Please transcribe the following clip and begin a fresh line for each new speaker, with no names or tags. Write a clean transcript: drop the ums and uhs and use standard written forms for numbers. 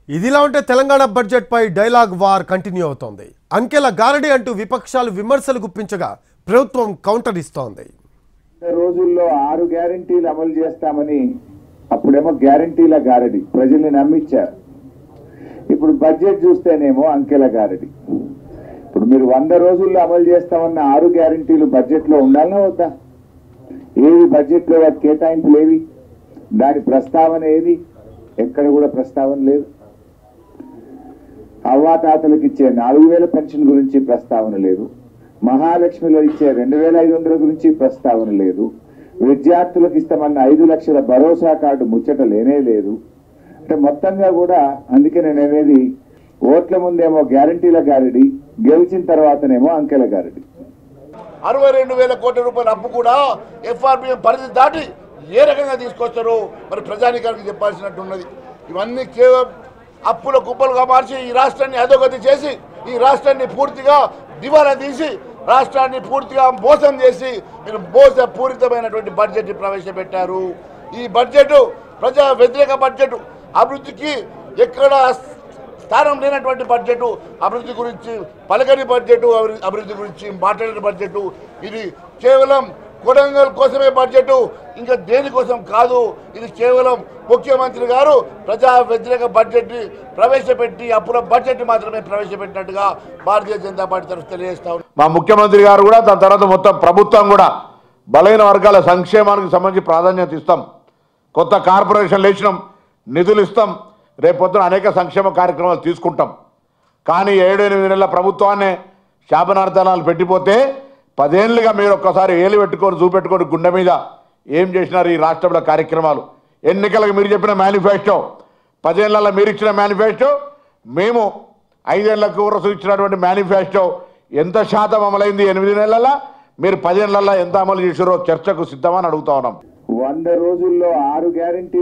ఇదిలా ఉంటే తెలంగాణ బడ్జెట్ పై dialogue war continue అవుతోంది. అంకెల గారడి అంటూ విపక్షాలు విమర్శలు గుప్పించగా ప్రభుత్వం కౌంటర్ ఇస్తోంది.
రోజుల్లో 6 గ్యారెంటీలు అమలు చేస్తామని అప్పుడేమో గ్యారెంటీల గారడి ప్రజల్ని నమ్మించారు. ఇప్పుడు బడ్జెట్ చూస్తేనేమో అంకెల గారడి. ఇప్పుడు మీరు 100 రోజుల్లో అమలు చేస్తామన్న 6 గ్యారెంటీలు బడ్జెట్ లో ఉండాలన్నా వద్దా? ఏవి బడ్జెట్ లో కేటాయింపులు ఏవి? దాని ప్రస్తావన ఏది? ఎక్కడ కూడా ప్రస్తావన లేదు. అవ్వాతాతలకు ఇచ్చే 4000 పెన్షన్ గురించి ప్రస్తావన లేదు. మహాలక్ష్మిలో ఇచ్చే 2500 గురించి ప్రస్తావన లేదు. విద్యార్థులకు ఇస్తామన్న 5 లక్షల భరోసా కార్డు ముచ్చట లేనే లేదు. అంటే మొత్తంగా కూడా అందుకే నేను అనేది ఓట్ల ముందేమో గ్యారంటీల గారడి, గెలిచిన తర్వాతనేమో అంకెల గారడి.
62,000 కోట్ల రూపాయల అప్పు కూడా ఎఫ్ఆర్బిఎం పరిధి దాటి ఏ రకంగా తీసుకొస్తారో మరి ప్రజానికానికి చెప్పాల్సినట్టున్నది. ఇవన్నీ కేవలం అప్పుల కుప్పలుగా మార్చి ఈ రాష్ట్రాన్ని అధోగతి చేసి ఈ రాష్ట్రాన్ని పూర్తిగా దివాలా తీసి రాష్ట్రాన్ని పూర్తిగా మోసం చేసి మీరు మోసపూరితమైనటువంటి బడ్జెట్ ప్రవేశపెట్టారు. ఈ బడ్జెట్ ప్రజా వ్యతిరేక బడ్జెట్, అభివృద్ధికి ఎక్కడ స్థానం లేనటువంటి బడ్జెట్, అభివృద్ధి గురించి పలకని బడ్జెట్, అభివృద్ధి గురించి మాట్లాడిన బడ్జెట్. ఇది కేవలం కొడంగల్ కోసమే బడ్జెట్, ఇంకా దేనికోసం కాదు. ఇది కేవలం ముఖ్యమంత్రి గారు ప్రజా వ్యతిరేక బడ్జెట్ని ప్రవేశపెట్టి అప్పుల బడ్జెట్ మాత్రమే ప్రవేశపెట్టినట్టుగా భారతీయ జనతా పార్టీ తరఫు తెలియజేస్తా.
మా ముఖ్యమంత్రి గారు కూడా దాని తర్వాత మొత్తం ప్రభుత్వం కూడా బలైన వర్గాల సంక్షేమానికి సంబంధించి ప్రాధాన్యత ఇస్తాం. కొత్త కార్పొరేషన్లు వేసినాం, నిధులు ఇస్తాం, రేపొద్దున అనేక సంక్షేమ కార్యక్రమాలు తీసుకుంటాం. కానీ 7-8 నెలల ప్రభుత్వాన్ని శాపనార్థాలు పెట్టిపోతే 10 ఏళ్ళుగా మీరు ఒక్కసారి ఏలు పెట్టుకొని చూపెట్టుకొని గుండె మీద ఏం చేసినారు ఈ రాష్ట్రంలో కార్యక్రమాలు. ఎన్నికలకు మీరు చెప్పిన మేనిఫెస్టో, 10 ఏళ్లలో మీరు ఇచ్చిన మేనిఫెస్టో, మేము 5 ఏళ్లకు ఊరసు ఇచ్చినటువంటి మేనిఫెస్టో ఎంత శాతం అమలైంది 8 నెలల్లో, మీరు 10 ఏళ్లలో ఎంత అమలు చేసారో చర్చకు సిద్ధమని అడుగుతా ఉన్నాం.
100 రోజుల్లో 6 గ్యారెంటీలు